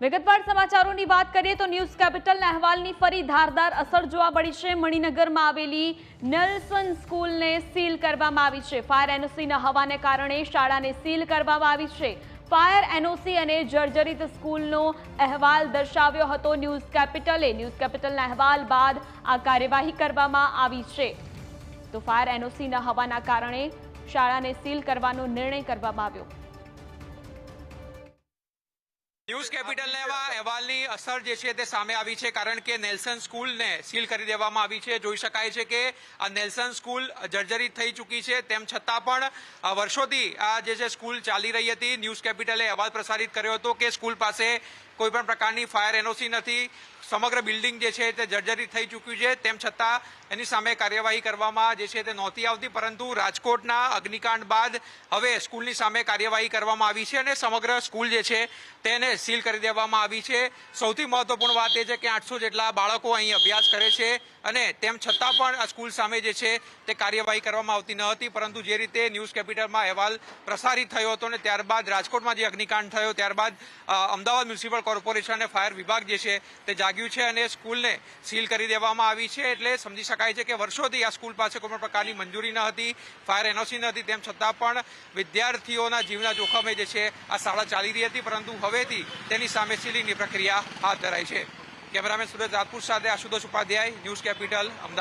વિગતવાર સમાચારોની વાત કરીએ તો ન્યૂઝ કેપિટલના અહેવાલની ફરી ધારદાર અસર જોવા મળી છે। મણિનગરમાં આવેલી નેલ્સન સ્કૂલને સીલ કરવામાં આવી છે। ફાયર એનઓસીના હવાને કારણે શાળાને સીલ કરવામાં આવી છે। ફાયર એનઓસી અને જર્જરિત સ્કૂલનો અહેવાલ દર્શાવ્યો હતો ન્યૂઝ કેપિટલે। ન્યૂઝ કેપિટલના અહેવાલ બાદ આ કાર્યવાહી કરવામાં આવી છે। તો ફાયર એનઓસીના હવાના કારણે શાળાને સીલ કરવાનો નિર્ણય કરવામાં આવ્યો। ન્યૂઝ કેપિટલના અહેવાલની અસર જે છે તે સામે આવી છે, કારણ કે નેલ્સન સ્કૂલને સીલ કરી દેવામાં આવી છે। જોઈ શકાય છે કે આ નેલ્સન સ્કૂલ જર્જરિત થઈ ચૂકી છે, તેમ છતાં પણ વર્ષોથી આ જે છે સ્કૂલ ચાલી રહી હતી। ન્યૂઝ કેપિટલે અહેવાલ પ્રસારિત કર્યો હતો કે સ્કૂલ પાસે કોઈ પણ પ્રકારની ફાયર એનઓસી નથી, સમગ્ર બિલ્ડિંગ જે છે તે જર્જરિત થઈ ચૂક્યું છે, તેમ છતાં એની સામે કાર્યવાહી કરવામાં જે છે તે નહોતી આવતી। પરંતુ રાજકોટના અગ્નિકાંડ બાદ હવે સ્કૂલની સામે કાર્યવાહી કરવામાં આવી છે અને સમગ્ર સ્કૂલ જે છે તેને સીલ કરી દેવામાં આવી છે। સૌથી મહત્વપૂર્ણ વાત એ છે કે 800 જેટલા બાળકો અહીં અભ્યાસ કરે છે અને તેમ છતાં પણ આ સ્કૂલ સામે જે છે તે કાર્યવાહી કરવામાં આવતી ન હતી। પરંતુ જે રીતે ન્યૂઝ કેપિટલમાં અહેવાલ પ્રસારિત થયો હતો અને ત્યારબાદ રાજકોટમાં જે અગ્નિકાંડ થયો ત્યારબાદ અમદાવાદ મ્યુનિસિપલ કોર્પોરેશન અને ફાયર વિભાગ જે છે તે જાગ્યું છે અને સ્કૂલને સીલ કરી દેવામાં આવી છે। એટલે સમજી શકાય છે કે વર્ષોથી આ સ્કૂલ પાસે કોઈ પણ પ્રકારની મંજૂરી ન હતી, ફાયર એનઓસી ન હતી, તેમ છતાં પણ વિદ્યાર્થીઓના જીવના જોખમે જે છે આ શાળા ચાલી રહી હતી। પરંતુ હવેથી તેની સામે સીલિંગની પ્રક્રિયા હાથ ધરાઈ છે। કેમેરામેન સુરત રાજપૂત સાથે આશુતોષ ઉપાધ્યાય, ન્યૂઝ કેપિટલ, અમદાવાદ।